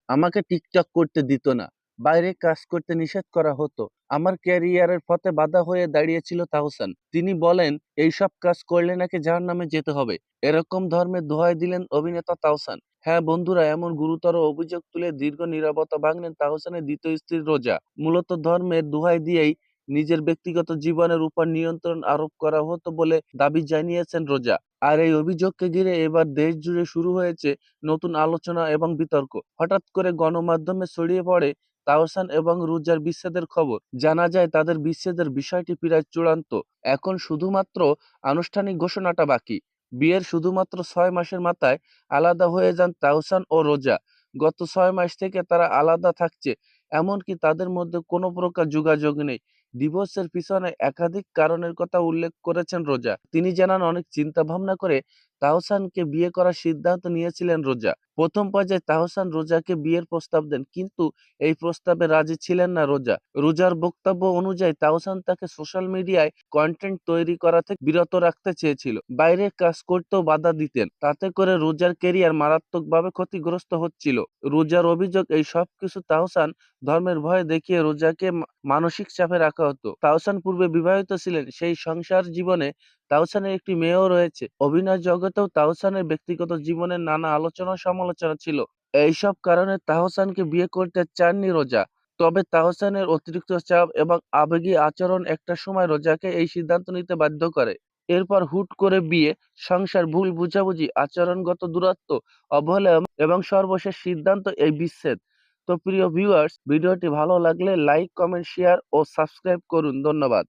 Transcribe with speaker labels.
Speaker 1: আমাকে টিকটক করতে দিত না। বাইরে কাজ করতে নিষেধ করা হতো। আমার ক্যারিয়ারের পথে বাধা হয়ে দাঁড়িয়েছিল তাহসান। তিনি বলেন, এইসব কাজ করলে নাকি জাহান্নামে যেতে হবে। এরকম ধর্মের দোহাই দিলেন অভিনেতা তাহসান। হ্যাঁ বন্ধুরা, এমন গুরুতর অভিযোগ তুলে দীর্ঘ নীরবতা ভাঙলেন তাহসানের দ্বিতীয় স্ত্রী রোজা। মূলত ধর্মের দোহাই দিয়েই নিজের ব্যক্তিগত জীবনের উপর নিয়ন্ত্রণ আরোপ করা হতো বলে দাবি জানিয়েছেন রোজা। আর এই অভিযোগকে ঘিরে এবার দেশ জুড়ে শুরু হয়েছে নতুন আলোচনা এবং বিতর্ক। হঠাৎ করে গণমাধ্যমে ছড়িয়ে পড়ে তাহসান এবং রোজার বিচ্ছেদের খবর। জানা যায় তাদের বিচ্ছেদের বিষয়টি প্রায় চূড়ান্ত। এখন শুধুমাত্র আনুষ্ঠানিক ঘোষণাটা বাকি। বিয়ের শুধুমাত্র 6 মাসের মাথায় আলাদা হয়ে যান তাহসান ও রোজা। গত 6 মাস থেকে তারা আলাদা থাকছে, এমনকি তাদের মধ্যে কোনো প্রকার যোগাযোগ নেই। ডিভোর্সের পিছনে একাধিক কারণের কথা উল্লেখ করেছেন রোজা। তিনি জানান, অনেক চিন্তা ভাবনা করে তাহসানকে বিয়ে করার সিদ্ধান্ত নিয়েছিলেন রোজা। প্রথম পর্যায়ে তাহসান রোজাকে বিয়ের প্রস্তাব দেন, কিন্তু এই প্রস্তাবে রাজি ছিলেন না রোজা। রোজার বক্তব্য অনুযায়ী তাহসান তাকে সোশ্যাল মিডিয়ায় কন্টেন্ট তৈরি করা থেকে বিরত রাখতে চেয়েছিল। বাইরের কাজ করতেও বাধা দিতেন। তাতে করে রোজার ক্যারিয়ার মারাত্মকভাবে ক্ষতিগ্রস্ত হচ্ছিল। রোজার অভিযোগ, এই সবকিছু তাহসান ধর্মের ভয় দেখিয়ে রোজাকে মানসিক চাপে রাখা হতো। তাহসান পূর্বে বিবাহিত ছিলেন, সেই সংসার জীবনে তাহসানের একটি মেয়েও রয়েছে। অভিনয় জগতেও তাহসানের ব্যক্তিগত জীবনের নানা আলোচনা সমালোচনা ছিল। এইসব কারণে তাহসানকে বিয়ে করতে চাননি রোজা। তবে তাহসানের অতিরিক্ত চাপ এবং আবেগী আচরণ একটা সময় রোজাকে এই সিদ্ধান্ত নিতে বাধ্য করে। এরপর হুট করে বিয়ে, সংসার, ভুল বোঝাবুঝি, আচরণগত দূরত্ব, অবহেলা এবং সর্বশেষ সিদ্ধান্ত এই বিচ্ছেদ। তো প্রিয় ভিউয়ার্স, ভিডিওটি ভালো লাগলে লাইক, কমেন্ট, শেয়ার ও সাবস্ক্রাইব করুন। ধন্যবাদ।